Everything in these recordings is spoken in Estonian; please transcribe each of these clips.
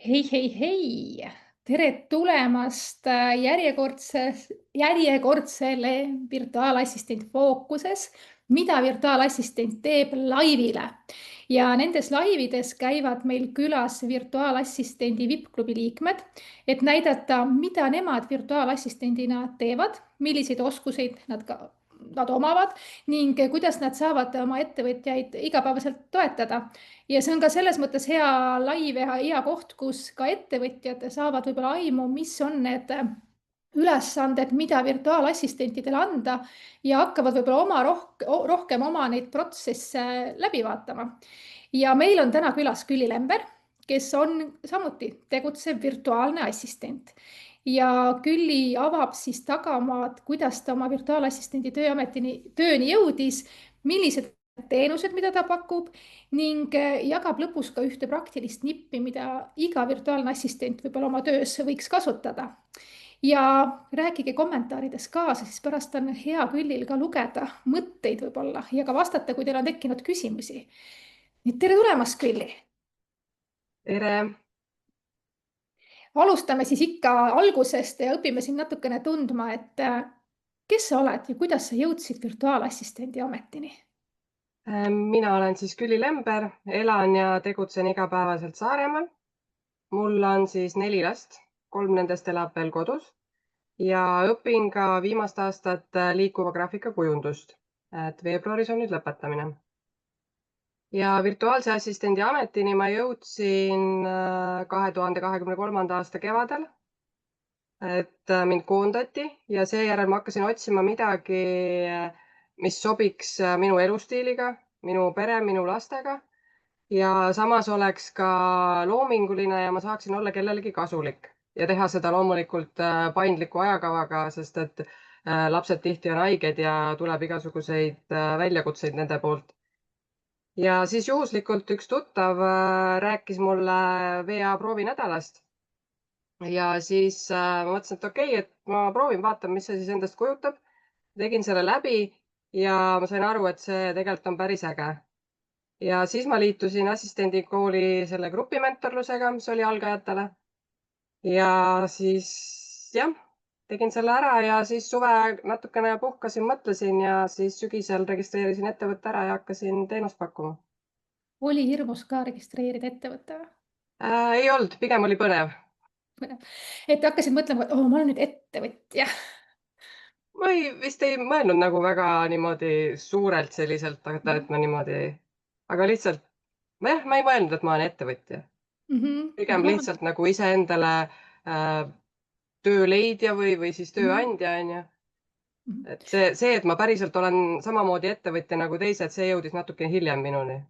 Hei, hei, hei! Tere tulemast järjekordsele virtuaalassistent fookuses, mida virtuaalassistent teeb laivile. Ja nendes laivides käivad meil külas virtuaalassistendi VIP-klubi liikmed, et näidata, mida nemad virtuaalassistendina teevad, milliseid oskuseid nad omavad ning kuidas nad saavad oma ettevõtjaid igapäevaselt toetada. Ja see on ka selles mõttes hea laiv ja hea koht, kus ka ettevõtjad saavad võib-olla aimu, mis on need ülesanded, mida virtuaalassistentidele anda ja hakkavad võib-olla rohkem oma neid protsesse läbi vaatama. Ja meil on täna külas Külli Lember, kes on samuti tegutsev virtuaalne assistent. Ja Külli avab siis tagamaad, kuidas ta oma virtuaalassistendi tööni jõudis, millised teenused, mida ta pakub ning jagab lõpus ka ühte praktilist nippi, mida iga virtuaalne assistent võib-olla oma töös võiks kasutada. Ja rääkige kommentaarides kaasa, siis pärast on hea Küllil ka lugeda mõtteid võib-olla ja ka vastata, kui teil on tekkinud küsimusi. Nii tere tulemast, Külli! Tere! Alustame siis ikka algusest ja õpime siin natukene tundma, et kes sa oled ja kuidas sa jõudsid virtuaalassistendi ametini? Mina olen siis Külli Lember, elan ja tegutsen igapäevaselt Saaremaal. Mul on siis 4 last, 3 nendest elab veel kodus ja õpin ka viimast aastat liikuva graafika kujundust. Veebruaris on nüüd lõpetamine. Ja virtuaalse assistendi ametini ma jõudsin 2023. aasta kevadel. Mind koondati ja seejärel ma hakkasin otsima midagi, mis sobiks minu elustiiliga, minu pere, minu lastega ja samas oleks ka loominguline ja ma saaksin olla kellelegi kasulik ja teha seda loomulikult paindliku ajakavaga, sest et lapsed tihti on haiged ja tuleb igasuguseid väljakutseid nende poolt. Ja siis juhuslikult üks tuttav rääkis mulle VA proovinädalast. Ja siis ma mõtlesin, et okei, et ma proovin, vaatan, mis see siis endast kujutab. Tegin selle läbi ja ma sain aru, et see tegelikult on päris äge. Ja siis ma liitusin assistendikooli selle grupimentorlusega, mis oli algajatele. Ja siis jah, tegin selle ära ja siis suve natukene puhkasin, mõtlesin ja siis sügisel registreerisin ettevõtte ära ja hakkasin teenust pakkuma. Oli hirmus ka registreerida ettevõtte? Ei olnud, pigem oli põnev. Et hakkasid mõtlema, et ma olen nüüd ettevõtja. Ma vist ei mõelnud nagu väga niimoodi suurelt selliselt, et ma niimoodi, aga lihtsalt, ma ei mõelnud, et ma olen ettevõtja. Pigem lihtsalt nagu iseendale tööleidja või siis tööandja, on ju. Et see, et ma päriselt olen samamoodi ettevõtja nagu teised, see jõudis natuke hiljem minuni.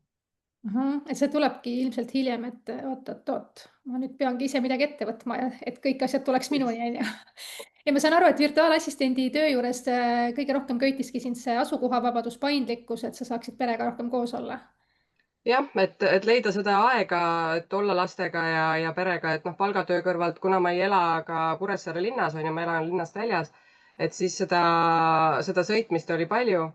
Et see tulebki ilmselt hiljem, et oot, ma nüüd peangi ise midagi ette võtma ja et kõik asjad tuleks minuni, on ju. Ja ma saan aru, et virtuaalassistendi töö juures kõige rohkem köitiski sind see asukohavabadus, paindlikkus, et sa saaksid perega rohkem koos olla. Jah, et leida seda aega, et olla lastega ja perega, et palgatöö kõrvalt, kuna ma ei ela ka Kuressaare linnas, on ju, ma elan linnast väljas, et siis seda sõitmist oli palju.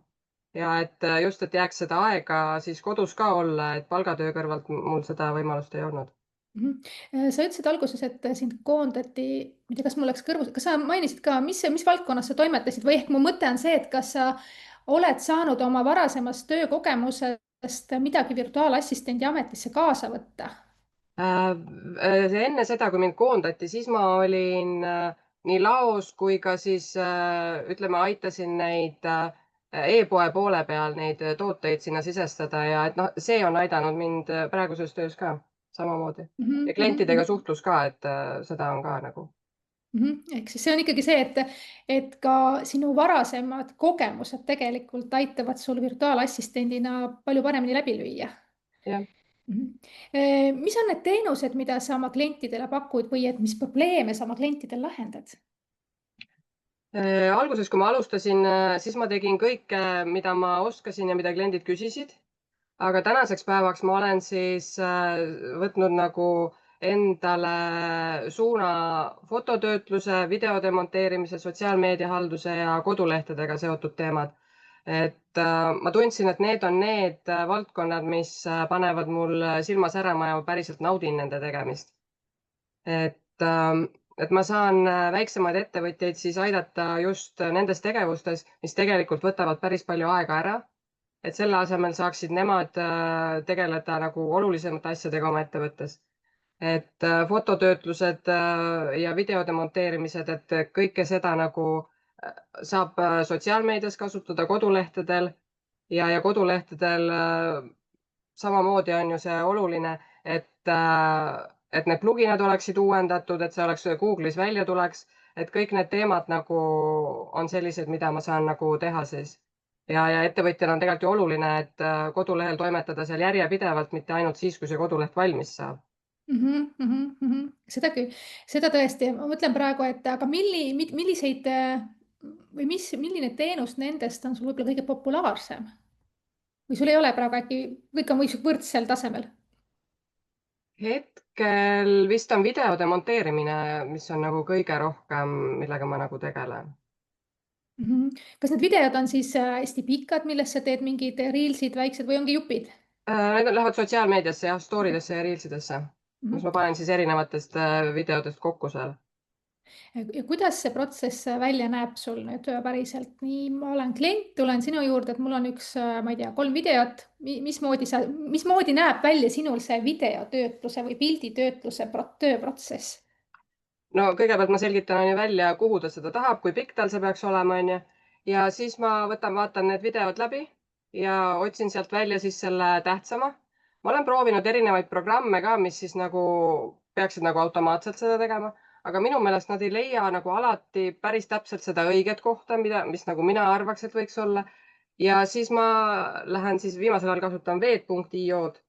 Ja et just, et jääks seda aega siis kodus ka olla, et palgatöö kõrvalt mul seda võimalust ei olnud. Sa ütlesid alguses, et sind koondati, ma ei tea, kas mul läks kõrvus, kas sa mainisid ka, mis valdkonnas sa toimetasid või ehk mu mõte on see, et kas sa oled saanud oma varasemast töökogemusest midagi virtuaalassistendi ametisse kaasa võtta? Enne seda, kui mind koondati, siis ma olin nii laos kui ka siis ütleme, aitasin neid e-poe poole peal neid tooteid sinna sisestada ja et see on aidanud mind praeguses töös ka samamoodi. Ja klientidega suhtlus ka, et seda on ka nagu. Ehk siis see on ikkagi see, et ka sinu varasemad kogemused tegelikult aitavad sul virtuaalassistendina palju paremini läbi lüüa. Jah. Mis on need teenused, mida sa oma klientidele pakud või et mis probleeme sa oma klientidel lahendad? Alguses, kui ma alustasin, siis ma tegin kõike, mida ma oskasin ja mida kliendid küsisid. Aga tänaseks päevaks ma olen siis võtnud nagu endale suuna fototöötluse, videode monteerimise, sotsiaalmeediahalduse ja kodulehtedega seotud teemad. Et ma tundsin, et need on need valdkonnad, mis panevad mul silma särama ja ma päriselt naudin nende tegemist. et ma saan väiksemaid ettevõtjaid siis aidata just nendes tegevustes, mis tegelikult võtavad päris palju aega ära, et selle asemel saaksid nemad tegeleda nagu olulisemate asjadega oma ettevõttes. Et fototöötlused ja videode monteerimised, et kõike seda nagu saab sotsiaalmeedias kasutada, kodulehtedel ja kodulehtedel samamoodi on ju see oluline, et need pluginad oleksid uuendatud, et see oleks Google'is välja tuleks, et kõik need teemad nagu on sellised, mida ma saan nagu teha siis. Ja ettevõtjal on tegelikult ju oluline, et kodulehel toimetada seal järjepidevalt, mitte ainult siis, kui see koduleht valmis saab. Seda küll, seda tõesti. Ma mõtlen praegu, et aga milliseid või milline teenus nendest on sul võib-olla kõige populaarsem? Või sul ei ole praegu äkki, kõik on võrdsel tasemel? Hetkel vist on videode monteerimine, mis on nagu kõige rohkem, millega ma nagu tegelen. Kas need videod on siis hästi pikad, milles sa teed mingid reelsid väiksed või ongi jupid? Need lähevad sotsiaalmeediasse ja story desse ja reelsidesse, kus ma panen siis erinevatest videodest kokku seal. Ja kuidas see protsess välja näeb sul nüüd päriselt? Nii, ma olen klient, tulen sinu juurde, et mul on üks, ma ei tea, 3 videot. Mismoodi näeb välja sinul see videotöötluse või pilditöötluse tööprotsess? No kõigepealt ma selgitan on ju välja, kuhu ta seda tahab, kui pikk tal see peaks olema, on ju. Ja siis ma vaatan need videod läbi ja otsin sealt välja siis selle tähtsama. Ma olen proovinud erinevaid programme ka, mis siis nagu peaksid nagu automaatselt seda tegema, aga minu meelest nad ei leia nagu alati päris täpselt seda õiget kohta, mis nagu mina arvaks, et võiks olla. Ja siis ma lähen siis viimasel ajal kasutan veed.io-d,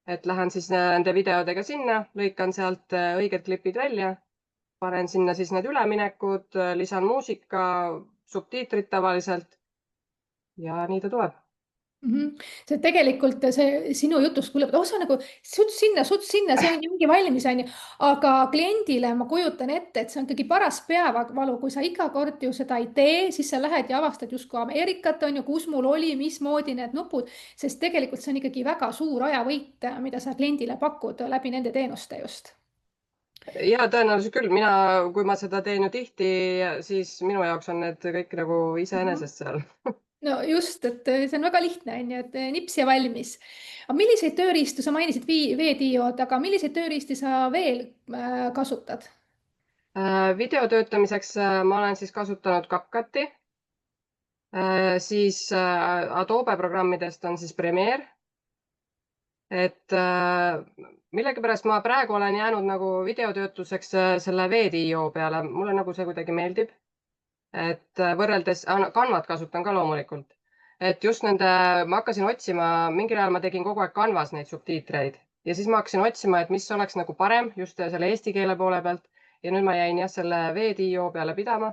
et lähen siis nende videodega sinna, lõikan sealt õiged klipid välja, panen sinna siis need üleminekud, lisan muusika, subtiitrid tavaliselt ja nii ta tuleb. See tegelikult see sinu jutust kuuleb, et oh, sa nagu suts sinna, see ongi valmis, onju. Aga kliendile ma kujutan ette, et see on ikkagi paras peavalu, kui sa iga kord ju seda ei tee, siis sa lähed ja avastad justkui Ameerikat, onju, kus mul oli, mismoodi need nupud, sest tegelikult see on ikkagi väga suur ajavõit, mida sa kliendile pakud läbi nende teenuste just. Ja tõenäoliselt küll, kui ma seda teen ju tihti, siis minu jaoks on need kõik nagu iseenesest seal. No just, et see on väga lihtne, on ju, et nips ja valmis. Aga milliseid tööriistu, sa mainisid veetiiod, aga milliseid tööriisti sa veel kasutad? Video töötamiseks ma olen siis kasutanud CapCuti, siis Adobe programmidest on siis Premiere. Et millegipärast ma praegu olen jäänud nagu videotöötluseks selle veetiio peale, mulle nagu see kuidagi meeldib. Et võrreldes, Canvat kasutan ka loomulikult. Et just ma hakkasin otsima, mingil ajal ma tegin kogu aeg Canvas neid subtiitreid ja siis ma hakkasin otsima, et mis oleks nagu parem just selle eesti keele poole pealt. Ja nüüd ma jäin jah selle veetiio peale pidama.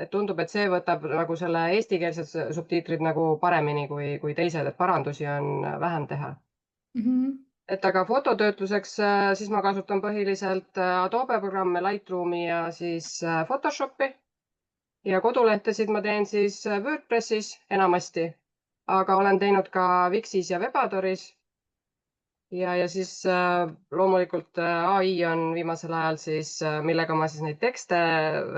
Et tundub, et see võtab nagu selle eestikeelsed subtiitrid nagu paremini kui teised, et parandusi on vähem teha. Et aga fototöötluseks siis ma kasutan põhiliselt Adobe programme, Lightroomi ja siis Photoshopi. Ja kodulehtesid ma teen siis WordPressis enamasti, aga olen teinud ka Wixis ja Webadoris. Ja siis loomulikult ai on viimasel ajal siis, millega ma siis neid tekste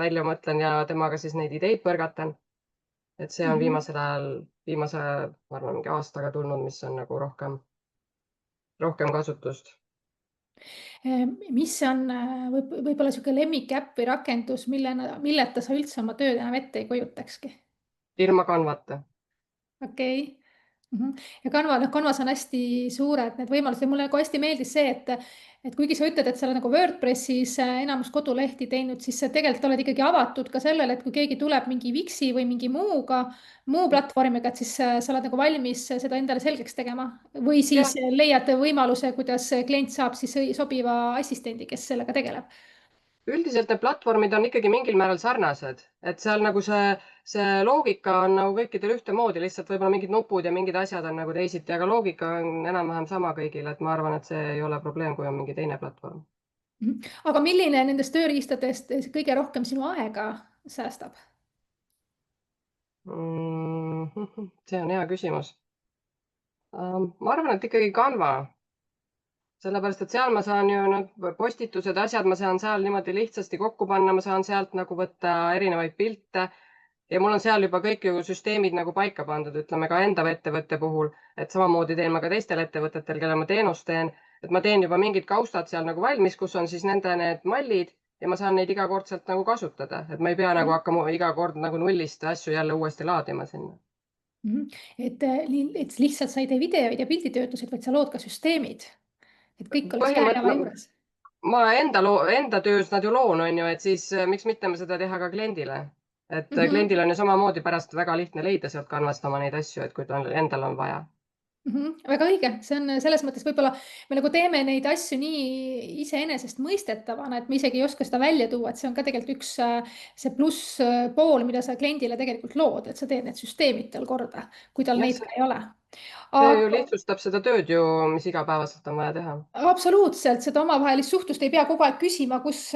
välja mõtlen ja temaga siis neid ideid põrgatan. Et see on viimasel ajal, ma arvan, mingi aastaga tulnud, mis on nagu rohkem kasutust. Mis on võib-olla niisugune lemmikäpp või rakendus, milleta sa üldse oma tööd enam ette ei kujutakski? Ilma Canvata. Okei. Ja Canvas on hästi suured need võimalused ja mulle nagu hästi meeldis see, et kuigi sa ütled, et sa oled nagu WordPressis enamus kodulehti teinud, siis sa tegelikult oled ikkagi avatud ka sellele, et kui keegi tuleb mingi Wixi või mingi muu platvormiga, et siis sa oled nagu valmis seda endale selgeks tegema või siis leiad võimaluse, kuidas klient saab siis sobiva assistendi, kes sellega tegeleb. Üldiselt need platvormid on ikkagi mingil määral sarnased, et seal nagu see loogika on nagu kõikidel ühtemoodi, lihtsalt võib-olla mingid nupud ja mingid asjad on nagu teisiti, aga loogika on enam-vähem sama kõigil, et ma arvan, et see ei ole probleem, kui on mingi teine platvorm. Aga milline nendest tööriistadest kõige rohkem sinu aega säästab? See on hea küsimus. Ma arvan, et ikkagi Canva, sellepärast et seal ma saan ju postitused, asjad, ma saan seal niimoodi lihtsasti kokku panna, ma saan sealt nagu võtta erinevaid pilte ja mul on seal juba kõik ju süsteemid nagu paika pandud, ütleme ka enda ettevõtte puhul, et samamoodi teen ma ka teistel ettevõtetel, kellel ma teenust teen, et ma teen juba mingid kaustad seal nagu valmis, kus on siis nende need mallid ja ma saan neid igakordselt nagu kasutada, et ma ei pea nagu hakkama iga kord nagu nullist asju jälle uuesti laadima sinna. Et lihtsalt sa ei tee videoid ja pilditöötluseid, vaid sa lood ka süsteemid, et kõik oleks käekäeva juures. Ma enda töös nad ju loon, on ju, et siis miks mitte me seda teha ka kliendile. Et kliendil on ju samamoodi pärast väga lihtne leida sealt Canvast oma neid asju, et kui tal endal on vaja. Väga õige, see on selles mõttes võib-olla me nagu teeme neid asju nii iseenesestmõistetavana, et me isegi ei oska seda välja tuua, et see on ka tegelikult üks see plusspool, mida sa kliendile tegelikult lood, et sa teed need süsteemid tal korda, kui tal neid ka ei ole. See ju lihtsustab seda tööd ju, mis igapäevaselt on vaja teha. Absoluutselt, seda omavahelist suhtlust ei pea kogu aeg küsima, kus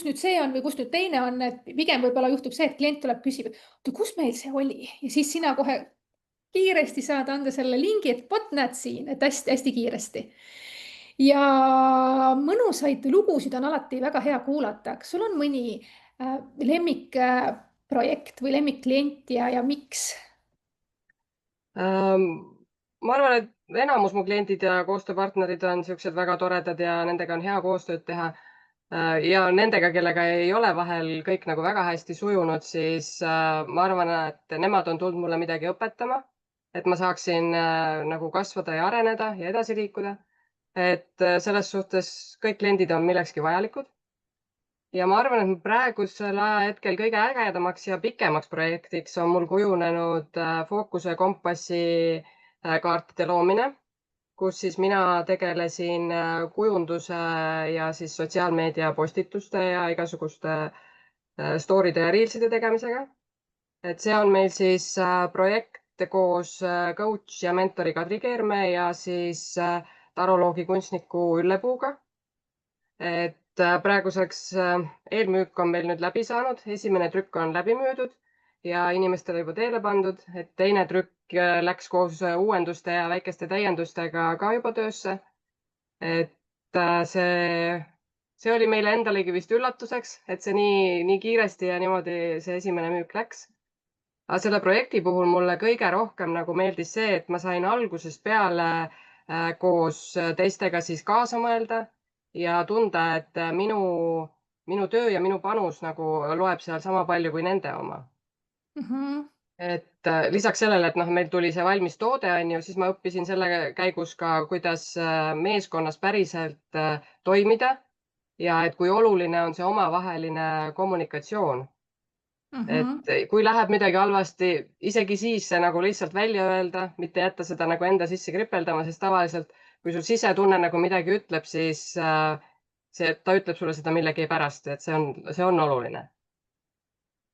nüüd see on või kus nüüd teine on, et pigem võib-olla juhtub see, et klient tuleb, küsib, et kus meil see oli ja siis sina kohe kiiresti saad anda selle lingi, et vot näed siin, et hästi-hästi kiiresti. Ja mõnusaid lugusid on alati väga hea kuulata. Kas sul on mõni lemmikprojekt või lemmikklient ja miks? Ma arvan, et enamus mu kliendid ja koostööpartnerid on siuksed väga toredad ja nendega on hea koostööd teha. Ja nendega, kellega ei ole vahel kõik nagu väga hästi sujunud, siis ma arvan, et nemad on tulnud mulle midagi õpetama, et ma saaksin nagu kasvada ja areneda ja edasi liikuda. Et selles suhtes kõik kliendid on millekski vajalikud. Ja ma arvan, et praegusel ajahetkel kõige ägedamaks ja pikemaks projektiks on mul kujunenud Fookuse kompassi kaartide loomine, kus siis mina tegelesin kujunduse ja siis sotsiaalmeedia postituste ja igasuguste story'de ja reelside tegemisega. Et see on meil siis projekt koos coach ja mentori Kadri Keerme ja siis taroloogi kunstniku Ülle Puuga. Et praeguseks eelmüük on meil nüüd läbi saanud, esimene trükk on läbi müüdud ja inimestele juba teele pandud, et teine trükk läks koos uuenduste ja väikeste täiendustega ka juba töösse. Et see oli meile endalegi vist üllatuseks, et see nii kiiresti ja niimoodi see esimene müük läks. Aga selle projekti puhul mulle kõige rohkem nagu meeldis see, et ma sain algusest peale koos teistega siis kaasa mõelda ja tunda, et minu töö ja minu panus nagu loeb seal sama palju kui nende oma. Et lisaks sellele, et meil tuli see valmis toode, on ju, siis ma õppisin selle käigus ka, kuidas meeskonnas päriselt toimida ja et kui oluline on see omavaheline kommunikatsioon. Et kui läheb midagi halvasti, isegi siis see nagu lihtsalt välja öelda, mitte jätta seda nagu enda sisse kripeldama, sest tavaliselt kui sul sisetunne nagu midagi ütleb, siis ta ütleb sulle seda millegi pärast, et see on oluline.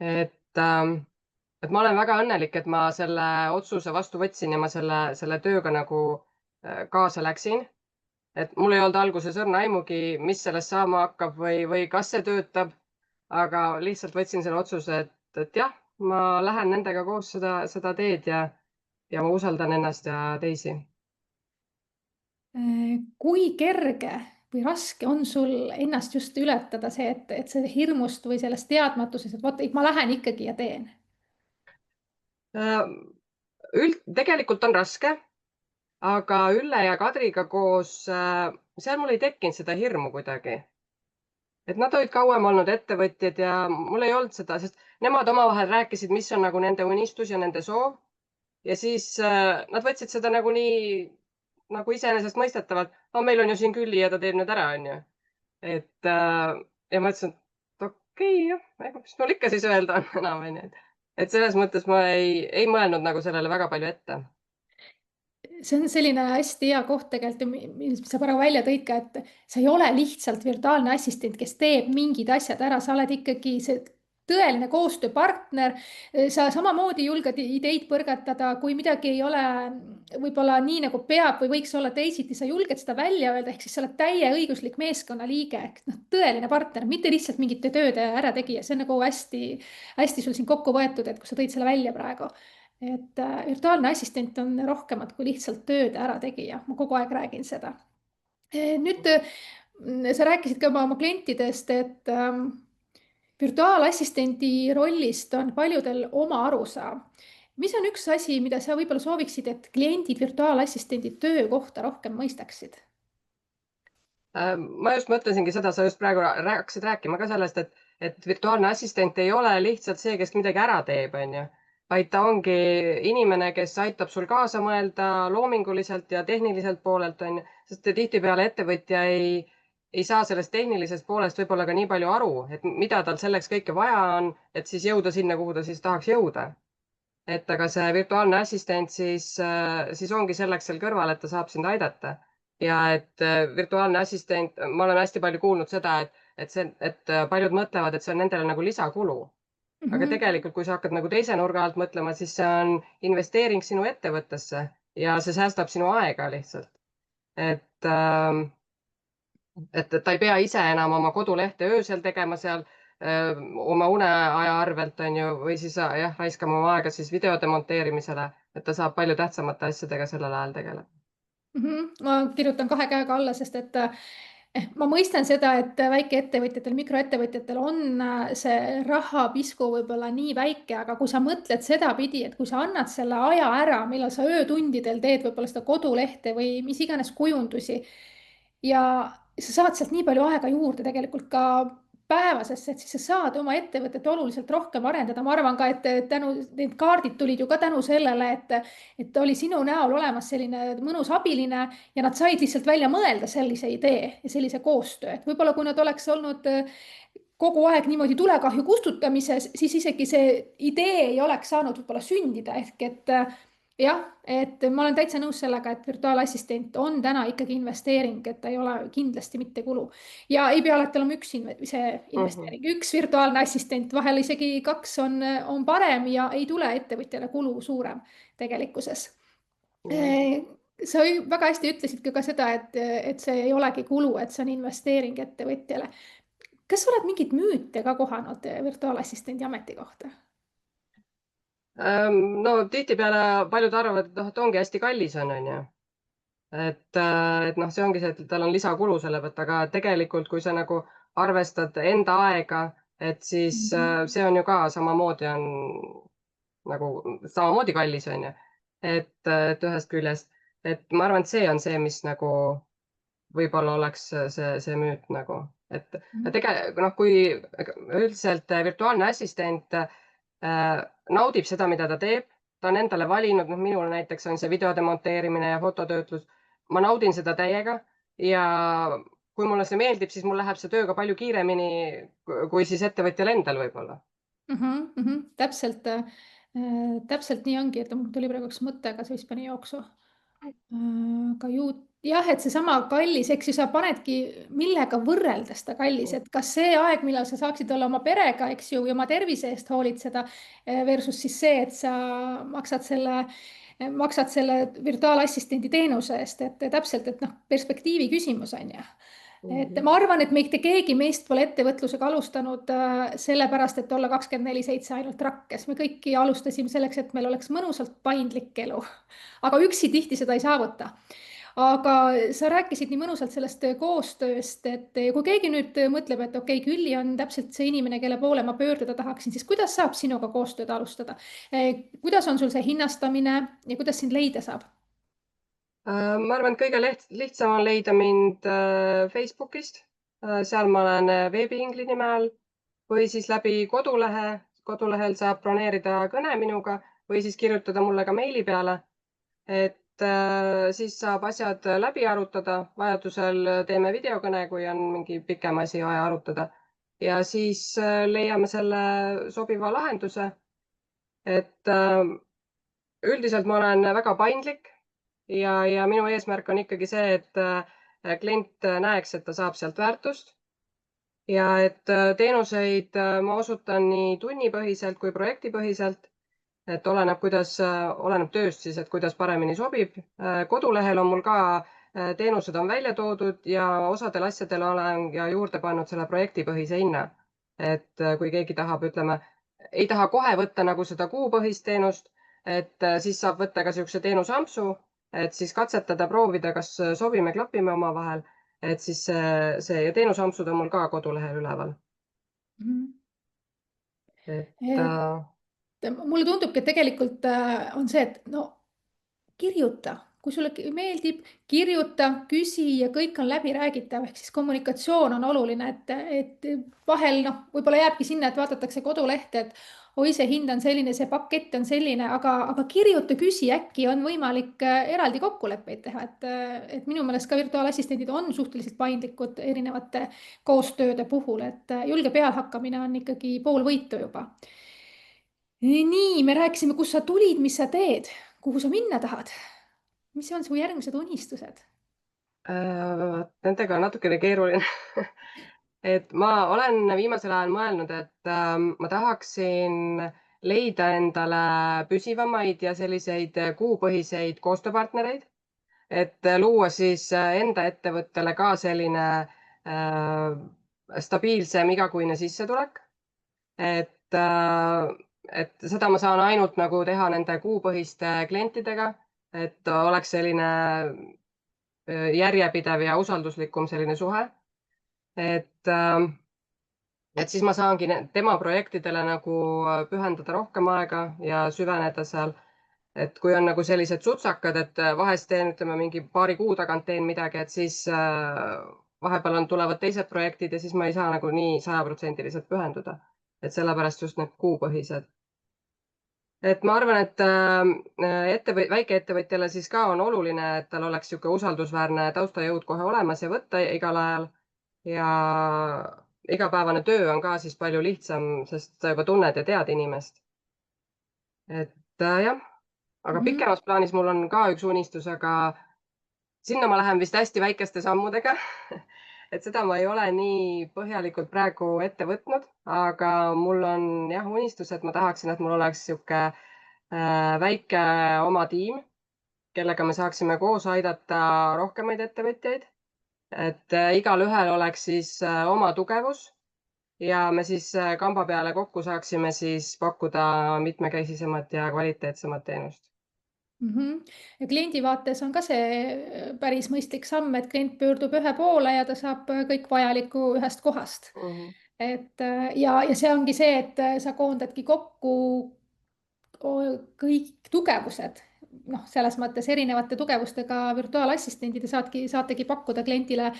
Et ma olen väga õnnelik, et ma selle otsuse vastu võtsin ja ma selle tööga nagu kaasa läksin. Et mul ei olnud alguses õrna aimugi, mis sellest saama hakkab või kas see töötab, aga lihtsalt võtsin selle otsuse, et jah, ma lähen nendega koos seda teed ja ma usaldan ennast ja teisi. Kui kerge või raske on sul ennast just ületada see, et see hirmust või sellest teadmatusest, et vot, ma lähen ikkagi ja teen? Tegelikult on raske, aga Ülle ja Kadriga koos, seal mul ei tekkinud seda hirmu kuidagi. Et nad olid kauem olnud ettevõtjad ja mul ei olnud seda, sest nemad omavahel rääkisid, mis on nagu nende unistus ja nende soov. Ja siis nad võtsid seda nagu nii nagu iseenesestmõistetavalt. Meil on ju siin Külli ja ta teeb nüüd ära, on ju. Et ja ma ütlesin, et okei, jah, mis mul ikka siis öelda on enam, on ju. Et selles mõttes ma ei mõelnud nagu sellele väga palju ette. See on selline hästi hea koht tegelikult, mis sa praegu välja tõid ka, et sa ei ole lihtsalt virtuaalne assistent, kes teeb mingid asjad ära, sa oled ikkagi see tõeline koostööpartner. Sa samamoodi julged ideid põrgatada, kui midagi ei ole võib-olla nii nagu peab või võiks olla teisiti, sa julged seda välja öelda, ehk siis sa oled täieõiguslik meeskonnaliige ehk tõeline partner, mitte lihtsalt mingite tööde ärategija. See on nagu hästi sul siin kokku võetud, et kui sa tõid selle välja praegu. Et virtuaalne assistent on rohkemat kui lihtsalt tööde ärategija, ma kogu aeg räägin seda. Nüüd sa rääkisid ka oma klientidest, et virtuaalassistendi rollist on paljudel oma arusaam. Mis on üks asi, mida sa võib-olla sooviksid, et kliendid virtuaalassistendi töö kohta rohkem mõistaksid? Ma just mõtlesingi seda, sa just praegu hakkasid rääkima ka sellest, et virtuaalne assistent ei ole lihtsalt see, kes midagi ära teeb, on ju, vaid ta ongi inimene, kes aitab sul kaasa mõelda loominguliselt ja tehniliselt poolelt, on ju, sest tihtipeale ettevõtja ei saa sellest tehnilisest poolest võib-olla ka nii palju aru, et mida tal selleks kõike vaja on, et siis jõuda sinna, kuhu ta siis tahaks jõuda. Et aga see virtuaalne assistent siis ongi selleks seal kõrval, et ta saab sind aidata. Ja et virtuaalne assistent, ma olen hästi palju kuulnud seda, et paljud mõtlevad, et see on nendele nagu lisakulu. Aga tegelikult, kui sa hakkad nagu teise nurga alt mõtlema, siis see on investeering sinu ettevõttesse ja see säästab sinu aega lihtsalt. Et ta ei pea ise enam oma kodulehte öösel tegema seal oma uneaja arvelt, on ju, või siis jah, raiskama oma aega siis videode monteerimisele, et ta saab palju tähtsamate asjadega sellel ajal tegeleda. Ma kirjutan 2 käega alla, sest et ma mõistan seda, et väikeettevõtjatel, mikroettevõtjatel on see rahapisku võib-olla nii väike, aga kui sa mõtled sedapidi, et kui sa annad selle aja ära, millal sa öötundidel teed võib-olla seda kodulehte või mis iganes kujundusi ja sa saad sealt nii palju aega juurde tegelikult ka päevasesse, et siis sa saad oma ettevõtet oluliselt rohkem arendada. Ma arvan ka, et need kaardid tulid ju ka tänu sellele, et oli sinu näol olemas selline mõnus abiline ja nad said lihtsalt välja mõelda sellise idee ja sellise koostöö, et võib-olla kui nad oleks olnud kogu aeg niimoodi tulekahju kustutamises, siis isegi see idee ei oleks saanud võib-olla sündida, ehk et jah, et ma olen täitsa nõus sellega, et virtuaalassistent on täna ikkagi investeering, et ta ei ole kindlasti mitte kulu. Ja ei pea alati olema üks investeering, üks virtuaalne assistent, vahel isegi 2 on parem ja ei tule ettevõtjale kulu suurem tegelikkuses. Sa väga hästi ütlesid ka seda, et see ei olegi kulu, et see on investeering ettevõtjale. Kas sa oled mingit müüte ka kohanud virtuaalassistendi ameti kohta? No tihtipeale paljud arvavad, et ongi hästi kallis on ju. Et see ongi see, et tal on lisakulu selle pealt, aga tegelikult, kui sa nagu arvestad enda aega, et siis see on ju ka samamoodi samamoodi kallis on ju. Et ühest küljest, et ma arvan, et see on see, mis nagu võib-olla oleks see müüt nagu, et kui üldiselt virtuaalne assistent naudib seda, mida ta teeb, ta on endale valinud, minul näiteks on see videode monteerimine ja fototöötlus. Ma naudin seda täiega ja kui mulle see meeldib, siis mul läheb see tööga palju kiiremini kui siis ettevõtjal endal võib-olla. Täpselt nii ongi, et mul tuli praegu üks mõte, aga see vist pani jooksu. Jah, et seesama kallis, eks ju, sa panedki, millega võrreldes ta kallis, et kas see aeg, millal sa saaksid olla oma perega, eks ju, ja oma tervise eest hoolitseda versus siis see, et sa maksad selle virtuaalassistendi teenuse eest, et täpselt, et perspektiivi küsimus on ju. Et ma arvan, et mitte keegi meist pole ettevõtlusega alustanud sellepärast, et olla 24/7 ainult rakkes. Me kõiki alustasime selleks, et meil oleks mõnusalt paindlik elu, aga üksi tihti seda ei saavuta. Aga sa rääkisid nii mõnusalt sellest koostööst, et kui keegi nüüd mõtleb, et okei, Külli on täpselt see inimene, kelle poole ma pöörduda tahaksin, siis kuidas saab sinuga koostööd alustada? Kuidas on sul see hinnastamine ja kuidas sind leida saab? Ma arvan, et kõige lihtsam on leida mind Facebookist. Seal ma olen veebiingli nime all või siis läbi kodulehe. Kodulehel saab broneerida kõne minuga või siis kirjutada mulle ka meili peale. Et siis saab asjad läbi arutada. Vajadusel teeme videokõne, kui on mingi pikem asi vaja arutada. Ja siis leiame selle sobiva lahenduse. Et üldiselt ma olen väga paindlik. Ja minu eesmärk on ikkagi see, et klient näeks, et ta saab sealt väärtust ja et teenuseid ma osutan nii tunnipõhiselt kui projektipõhiselt, et oleneb tööst siis, et kuidas paremini sobib. Kodulehel on mul ka teenused on välja toodud ja osadel asjadel olen ja juurde pannud selle projektipõhise hinna. Et kui keegi tahab, ei taha kohe võtta nagu seda kuupõhist teenust, et siis saab võtta ka niisuguse teenusampsu, et siis katsetada, proovida, kas sobime, klapime omavahel. et siis see ja teenusampsud on mul ka kodulehel üleval. Et Mulle tundubki, et tegelikult on see, et no kirjuta, kui sulle meeldib, kirjuta, küsi ja kõik on läbiräägitav, ehk siis kommunikatsioon on oluline, et vahel võib-olla jääbki sinna, et vaadatakse kodulehte, et oi, see hind on selline, see pakett on selline, aga kirjuta, küsi, äkki on võimalik eraldi kokkuleppeid teha, et minu meelest ka virtuaalassistendid on suhteliselt paindlikud erinevate koostööde puhul, et julge pealehakkamine on ikkagi pool võitu juba. Nii, me rääkisime, kust sa tulid, mis sa teed, kuhu sa minna tahad. Mis on su järgmised unistused? Nendega on natukene keeruline. Et ma olen viimasel ajal mõelnud, et ma tahaksin leida endale püsivamaid ja selliseid kuupõhiseid koostööpartnereid, et luua siis enda ettevõttele ka selline stabiilsem igakuine sissetulek. Et seda ma saan ainult nagu teha nende kuupõhiste klientidega, et oleks selline järjepidev ja usalduslikum selline suhe. Et siis ma saangi tema projektidele nagu pühendada rohkem aega ja süveneda seal. Et kui on nagu sellised sutsakad, et vahest teen, ütleme, mingi paari kuu tagant teen midagi, et siis vahepeal tulevad teised projektid ja siis ma ei saa nagu nii 100% pühenduda. Et sellepärast just need kuupõhised. Et ma arvan, et väikeettevõtjale siis ka on oluline, et tal oleks niisugune usaldusväärne taustajõud kohe olemas ja võtta igal ajal. Ja igapäevane töö on ka siis palju lihtsam, sest sa juba tunned ja tead inimest. Et jah, aga pikemas plaanis mul on ka üks unistus, aga sinna ma lähen vist hästi väikeste sammudega. Et seda ma ei ole nii põhjalikult praegu ette võtnud, aga mul on jah unistus, et ma tahaksin, et mul oleks niisugune väike oma tiim, kellega me saaksime koos aidata rohkemaid ettevõtjaid. Et igalühel oleks siis oma tugevus ja me siis kamba peale kokku saaksime siis pakkuda mitmekesisemat ja kvaliteetsemat teenust. Ja kliendi vaates on ka see päris mõistlik samm, et klient pöördub ühe poole ja ta saab kõik vajaliku ühest kohast. Ja see ongi see, et sa koondadki kokku kõik tugevused, selles mõttes erinevate tugevustega virtuaalassistendid ja saategi pakkuda klientile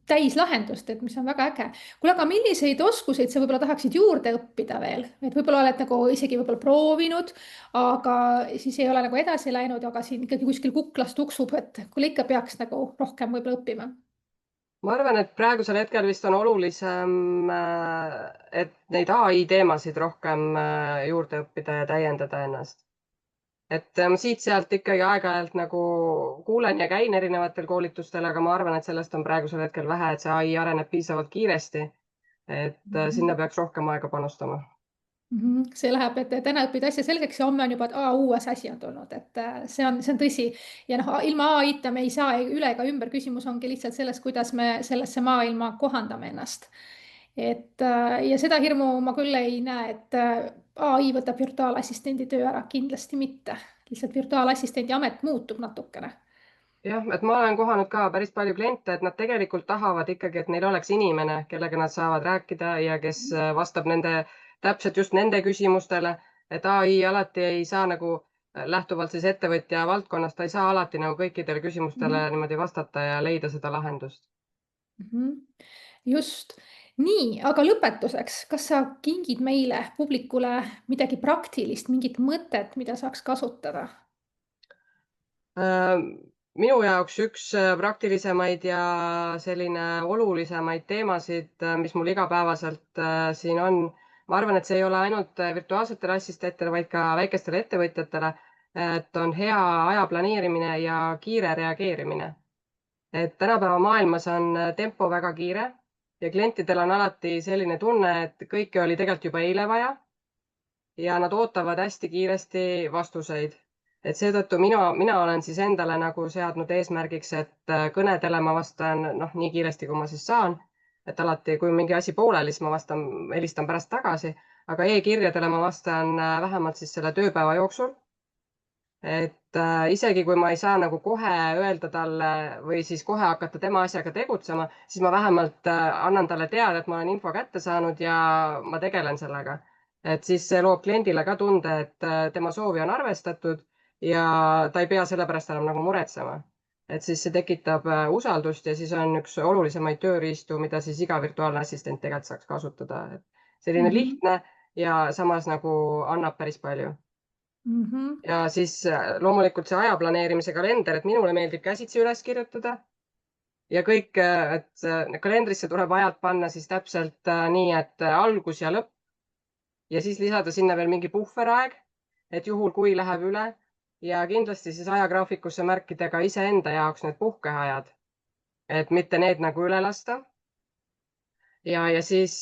täislahendust, et mis on väga äge. Kuule, aga milliseid oskuseid sa võib-olla tahaksid juurde õppida veel? Et võib-olla oled nagu isegi võib-olla proovinud, aga siis ei ole nagu edasi läinud, aga siin ikkagi kuskil kuklas tuksub, et kuule ikka peaks nagu rohkem võib-olla õppima. Ma arvan, et praegusel hetkel vist on olulisem, et neid AI teemasid rohkem juurde õppida ja täiendada ennast. Et siit-sealt ikkagi aeg-ajalt nagu kuulen ja käin erinevatel koolitustel, aga ma arvan, et sellest on praegusel hetkel vähe, et see AI areneb piisavalt kiiresti, et sinna peaks rohkem aega panustama. See läheb, et täna õpid asja selgeks ja homme on juba, et uus asi on tulnud, et see on tõsi. Ja ilma AI-ta me ei saa üle ega ümber, küsimus ongi lihtsalt selles, kuidas me sellesse maailma kohandame ennast. Ja seda hirmu ma küll ei näe, et AI võtab virtuaalassistendi töö ära, kindlasti mitte. Lihtsalt virtuaalassistendi amet muutub natukene. Jah, et ma olen kohanud ka päris palju kliente, et nad tegelikult tahavad ikkagi, et neil oleks inimene, kellega nad saavad rääkida ja kes vastab täpselt just nende küsimustele, et AI alati ei saa nagu lähtuvalt siis ettevõtja valdkonnast, ta ei saa alati nagu kõikidele küsimustele niimoodi vastata ja leida seda lahendust. Just. Nii, aga lõpetuseks, kas sa kingid meile, publikule midagi praktilist, mingit mõtet, mida saaks kasutada? Minu jaoks üks praktilisemaid ja selline olulisemaid teemasid, mis mul igapäevaselt siin on, ma arvan, et see ei ole ainult virtuaalsetele assistentidele, vaid ka väikestele ettevõtjatele, et on hea aja planeerimine ja kiire reageerimine. Et tänapäeva maailmas on tempo väga kiire ja klientidel on alati selline tunne, et kõike oli tegelikult juba eile vaja ja nad ootavad hästi kiiresti vastuseid. Et seetõttu mina olen siis endale nagu seadnud eesmärgiks, et kõnedele ma vastan nii kiiresti, kui ma siis saan. Et alati, kui mingi asi pooleli, siis ma helistan pärast tagasi, aga e-kirjadele ma vastan vähemalt siis selle tööpäeva jooksul. et isegi kui ma ei saa nagu kohe öelda talle või siis kohe hakata tema asjaga tegutsema, siis ma vähemalt annan talle teada, et ma olen info kätte saanud ja ma tegelen sellega. Et siis see loob kliendile ka tunde, et tema soovi on arvestatud ja ta ei pea selle pärast enam nagu muretsema. Et siis see tekitab usaldust ja siis on üks olulisemaid tööriistu, mida siis iga virtuaalne assistent tegelikult saaks kasutada. Et selline Mhm. lihtne ja samas nagu annab päris palju. Mhm. Ja siis loomulikult see aja planeerimise kalender, et minule meeldib käsitsi üles kirjutada ja kõik, et kalendrisse tuleb ajad panna siis täpselt nii, et algus ja lõpp ja siis lisada sinna veel mingi puhveraeg, et juhul, kui läheb üle ja kindlasti siis ajagraafikusse märkida ka iseenda jaoks need puhkeajad, et mitte need nagu üle lasta. Ja siis,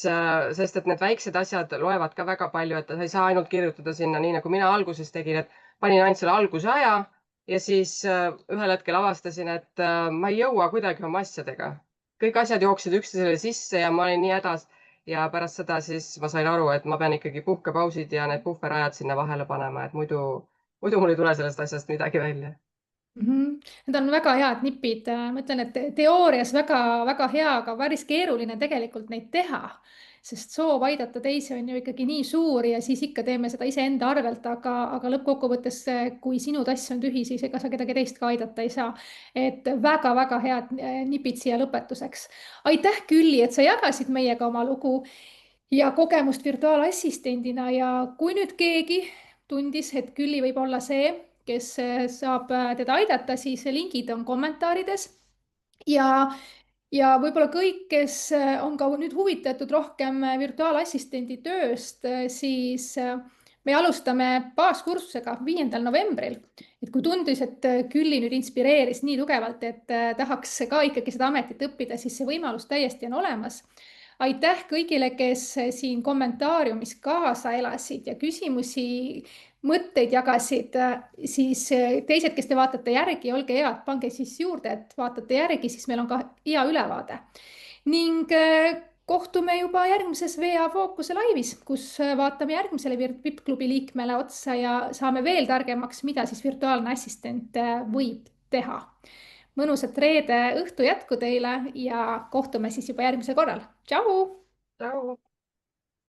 sest et need väiksed asjad loevad ka väga palju, et sa ei saa ainult kirjutada sinna nii, nagu mina alguses tegin, et panin ainult selle alguse aja ja siis ühel hetkel avastasin, et ma ei jõua kuidagi oma asjadega. kõik asjad jooksid üksteisele sisse ja ma olin nii hädas ja pärast seda siis ma sain aru, et ma pean ikkagi puhkepausid ja need puhverajad sinna vahele panema, et muidu mul ei tule sellest asjast midagi välja. Mhm. Need on väga head nipid, ma ütlen, et teoorias väga-väga hea, aga päris keeruline tegelikult neid teha, sest soov aidata teisi on ju ikkagi nii suur ja siis ikka teeme seda iseenda arvelt, aga lõppkokkuvõttes, kui sinu tass on tühi, siis ega sa kedagi teist ka aidata ei saa. et väga-väga head nipid siia lõpetuseks. aitäh, Külli, et sa jagasid meiega oma lugu ja kogemust virtuaalassistendina ja kui nüüd keegi tundis, et Külli võib olla see, kes saab teda aidata, siis lingid on kommentaarides ja võib-olla kõik, kes on ka nüüd huvitatud rohkem virtuaalassistendi tööst, siis me alustame baaskursusega 5. novembril. et kui tundus, et Külli nüüd inspireeris nii tugevalt, et tahaks ka ikkagi seda ametit õppida, siis see võimalus täiesti on olemas. aitäh kõigile, kes siin kommentaariumis kaasa elasid ja küsimusi, mõtteid jagasid, siis teised, kes te vaatate järgi, olge head, pange siis juurde, et vaatate järgi, siis meil on ka hea ülevaade. ning kohtume juba järgmises VA Fookuse laivis, kus vaatame järgmisele VIP-klubi liikmele otsa ja saame veel targemaks, mida siis virtuaalne assistent võib teha. mõnusat reede õhtu jätku teile ja kohtume siis juba järgmisel korral. Tšau! tšau.